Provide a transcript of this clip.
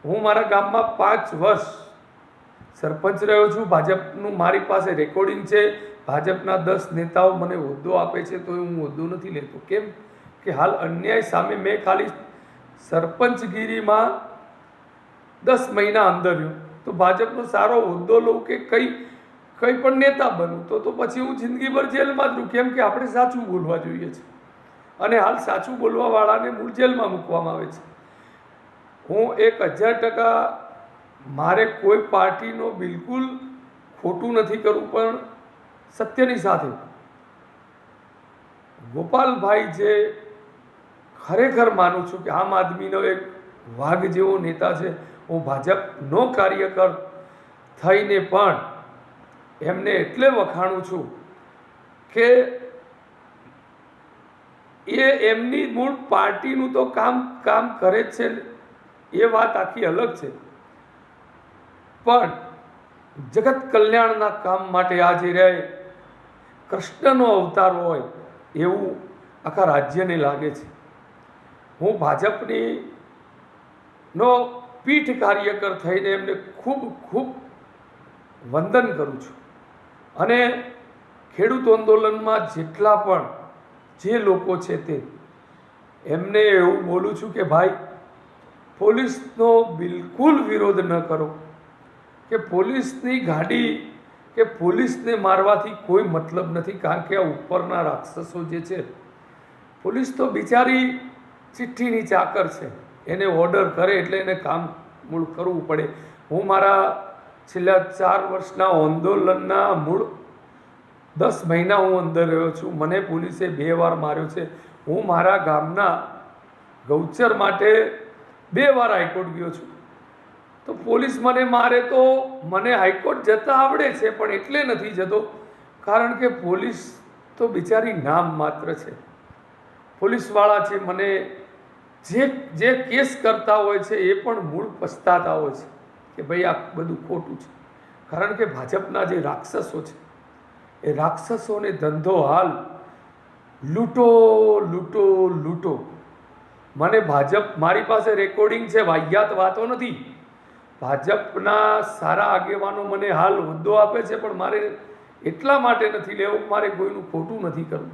હું મારા ગામમાં 5 વર્ષ સરપંચ રહ્યો છું. ભાજપનું મારી પાસે રેકોર્ડિંગ છે. ભાજપના 10 નેતાઓ મને હોદ્દો આપે છે તો હું હોદ્દો નથી લેતો. કેમ કે હાલ અન્યાય સામે મેં ખાલી સરપંચગીરીમાં 10 મહિના અંદર રહ્યો, તો ભાજપનો સારો હોદ્દો લઉં કે કંઈ પણ નેતા બનું તો પછી હું જિંદગીભર જેલમાં જ રહું. કેમ કે આપણે સાચું બોલવા જોઈએ છે, અને હાલ સાચું બોલવાવાળાને મૂળ જેલમાં મૂકવામાં આવે છે. હું 1000% મારે કોઈ પાર્ટીનો બિલકુલ ખોટું નથી કરવું, પણ સત્યની સાથે ગોપાલભાઈ જે ખરેખર માનું છું કે આમ આદમીનો એક વાઘ જેવો નેતા છે. હું ભાજપનો કાર્યકર થઈને પણ એમને એટલે વખાણું છું કે એમની મૂળ પાર્ટીનું તો કામ કરે જ છે, એ વાત આખી અલગ છે, પણ જગત કલ્યાણના કામ માટે આજે રહે કૃષ્ણનો અવતાર હોય એવું આખા રાજ્યને લાગે છે. હું ભાજપની પીઠ કાર્યકર થઈને એમને ખૂબ ખૂબ વંદન કરું છું. અને ખેડૂત આંદોલનમાં જેટલા પણ જે લોકો છે તે એમને એવું બોલું છું કે ભાઈ, પોલીસનો બિલકુલ વિરોધ ન કરો, કે પોલીસની ગાડી કે પોલીસને મારવાથી કોઈ મતલબ નથી. કારણ કે આ ઉપરના રાક્ષસો જે છે, પોલીસ તો બિચારી ચિઠ્ઠીની ચાકર છે, એને ઓર્ડર કરે એટલે એને કામ મૂળ કરવું પડે. હું મારા છેલ્લા 4 વર્ષના આંદોલનના મૂળ 10 મહિના હું અંદર રહ્યો છું. મને પોલીસે 2 વાર માર્યો છે. હું મારા ગામના ગૌચર માટે 2 વાર હાઈકોર્ટ ગયો છું. તો પોલીસ મને મારે તો મને હાઈકોર્ટ જતા આવડે છે, પણ એટલે નથી જતો કારણ કે પોલીસ તો બિચારી નામ માત્ર છે. પોલીસવાળા છે મને જે કેસ કરતા હોય છે એ પણ મૂળ પછતાતા હોય છે કે ભાઈ આ બધું ખોટું છે. કારણ કે ભાજપના જે રાક્ષસો છે એ રાક્ષસોને ધંધો હાલ લૂંટો લૂંટો લૂંટો. મને ભાજપ, મારી પાસે રેકોર્ડિંગ છે, વાહિયાત વાતો નથી. ભાજપના સારા આગેવાનો મને હાલ હોદ્દો આપે છે, પણ મારે એટલા માટે નથી લેવો, મારે કોઈનું ખોટું નથી કરવું.